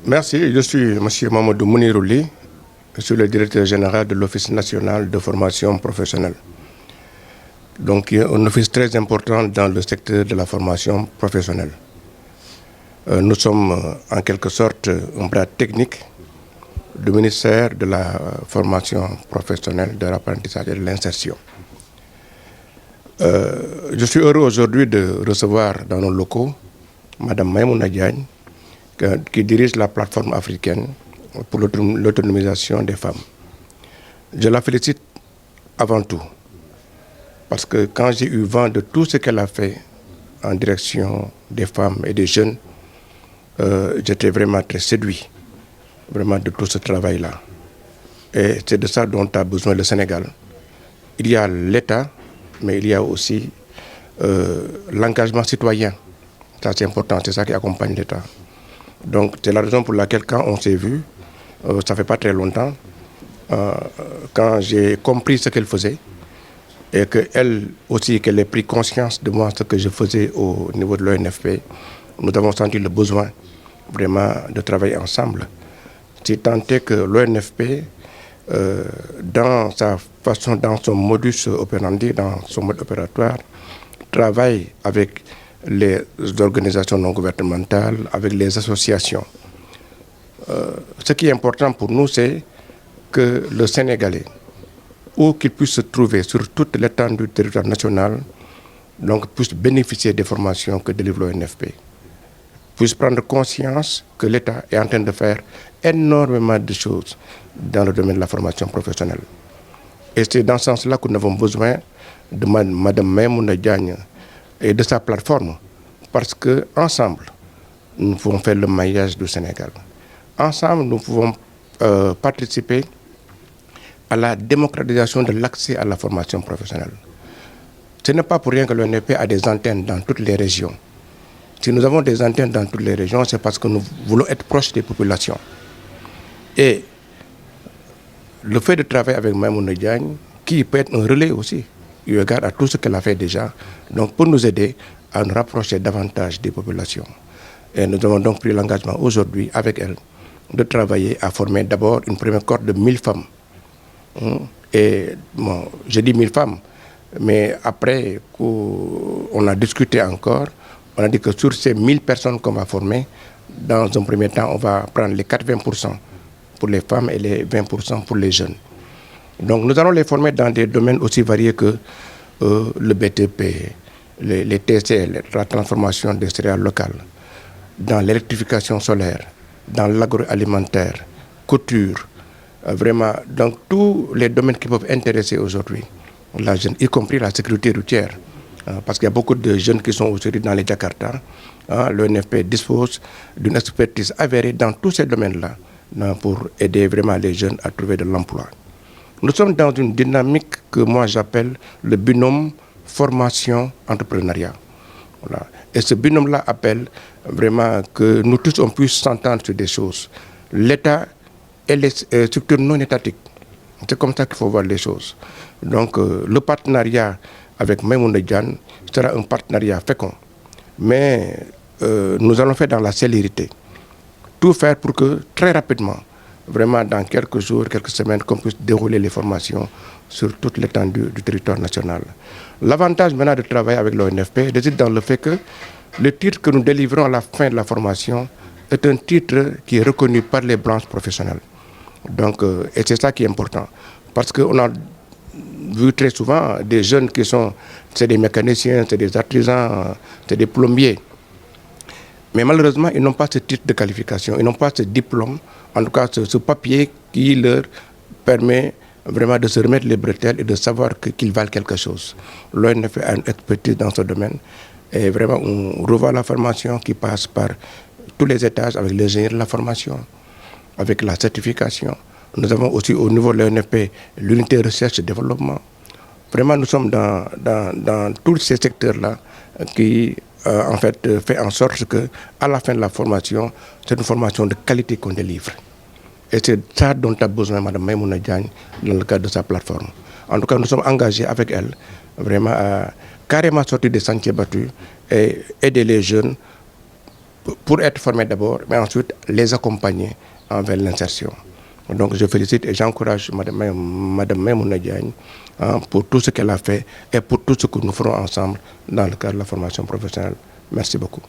Merci, je suis M. Mamadou Mounirouli, je suis le directeur général de l'Office national de formation professionnelle. Donc, il y a un office très important dans le secteur de la formation professionnelle. Nous sommes en quelque sorte un bras technique du ministère de la formation professionnelle, de l'apprentissage et de l'insertion. Je suis heureux aujourd'hui de recevoir dans nos locaux Mme Maïmouna Diagne, qui dirige la plateforme africaine pour l'autonomisation des femmes. Je la félicite avant tout, parce que quand j'ai eu vent de tout ce qu'elle a fait en direction des femmes et des jeunes, j'étais vraiment très séduit, vraiment de tout ce travail-là. Et c'est de ça dont a besoin le Sénégal. Il y a l'État, mais il y a aussi l'engagement citoyen. Ça c'est important, c'est ça qui accompagne l'État. Donc c'est la raison pour laquelle quand on s'est vu, ça fait pas très longtemps, quand j'ai compris ce qu'elle faisait, et qu'elle aussi, qu'elle ait pris conscience de moi, ce que je faisais au niveau de l'ONFP, nous avons senti le besoin vraiment de travailler ensemble. Si tant est que l'ONFP, dans sa façon, dans son modus operandi, dans son mode opératoire, travaille avec les organisations non gouvernementales, avec les associations. Ce qui est important pour nous, c'est que le Sénégalais, où qu'il puisse se trouver sur toute l'étendue du territoire national, donc puisse bénéficier des formations que délivre l'ONFP, puisse prendre conscience que l'État est en train de faire énormément de choses dans le domaine de la formation professionnelle. Et c'est dans ce sens-là que nous avons besoin de Mme Maïmouna Diagne et de sa plateforme, parce qu'ensemble, nous pouvons faire le maillage du Sénégal. Ensemble, nous pouvons participer à la démocratisation de l'accès à la formation professionnelle. Ce n'est pas pour rien que l'ONFP a des antennes dans toutes les régions. Si nous avons des antennes dans toutes les régions, c'est parce que nous voulons être proches des populations. Et le fait de travailler avec Maïmouna Diagne, qui peut être un relais aussi, eu égard à tout ce qu'elle a fait déjà, donc pour nous aider à nous rapprocher davantage des populations. Et nous avons donc pris l'engagement aujourd'hui avec elle de travailler à former d'abord une première cohorte de 1000 femmes. Et bon, je dis 1000 femmes, mais après on a discuté encore, on a dit que sur ces 1000 personnes qu'on va former, dans un premier temps, on va prendre les 80% pour les femmes et les 20% pour les jeunes. Donc nous allons les former dans des domaines aussi variés que le BTP, les TCL, la transformation des céréales locales, dans l'électrification solaire, dans l'agroalimentaire, couture, vraiment dans tous les domaines qui peuvent intéresser aujourd'hui la jeune, y compris la sécurité routière. Parce qu'il y a beaucoup de jeunes qui sont aujourd'hui dans les Jakarta. L'ONFP dispose d'une expertise avérée dans tous ces domaines-là pour aider vraiment les jeunes à trouver de l'emploi. Nous sommes dans une dynamique que moi j'appelle le binôme formation-entrepreneuriat. Voilà. Et ce binôme-là appelle vraiment que nous tous on puisse s'entendre sur des choses. L'État et les structures non étatiques. C'est comme ça qu'il faut voir les choses. Donc le partenariat avec Maïmouna Diagne sera un partenariat fécond. Mais nous allons faire dans la célérité. Tout faire pour que très rapidement, vraiment dans quelques jours, quelques semaines, qu'on puisse dérouler les formations sur toute l'étendue du territoire national. L'avantage maintenant de travailler avec l'ONFP réside dans le fait que le titre que nous délivrons à la fin de la formation est un titre qui est reconnu par les branches professionnelles. Donc, et c'est ça qui est important. Parce qu'on a vu très souvent des jeunes qui sont, c'est des mécaniciens, c'est des artisans, c'est des plombiers. Mais malheureusement, ils n'ont pas ce titre de qualification, ils n'ont pas ce diplôme, en tout cas ce papier qui leur permet vraiment de se remettre les bretelles et de savoir qu'ils valent quelque chose. L'ONFP a une expertise dans ce domaine et vraiment on revoit la formation qui passe par tous les étages avec les ingénieurs de la formation, avec la certification. Nous avons aussi au niveau de l'ONFP l'unité recherche et développement. Vraiment nous sommes dans tous ces secteurs-là qui en fait fait en sorte qu'à la fin de la formation, c'est une formation de qualité qu'on délivre. Et c'est ça dont a besoin Mme Maïmouna Diagne dans le cadre de sa plateforme. En tout cas, nous sommes engagés avec elle vraiment à carrément sortir des sentiers battus et aider les jeunes pour être formés d'abord, mais ensuite les accompagner vers l'insertion. Donc je félicite et j'encourage Madame Maïmouna Diagne pour tout ce qu'elle a fait et pour tout ce que nous ferons ensemble dans le cadre de la formation professionnelle. Merci beaucoup.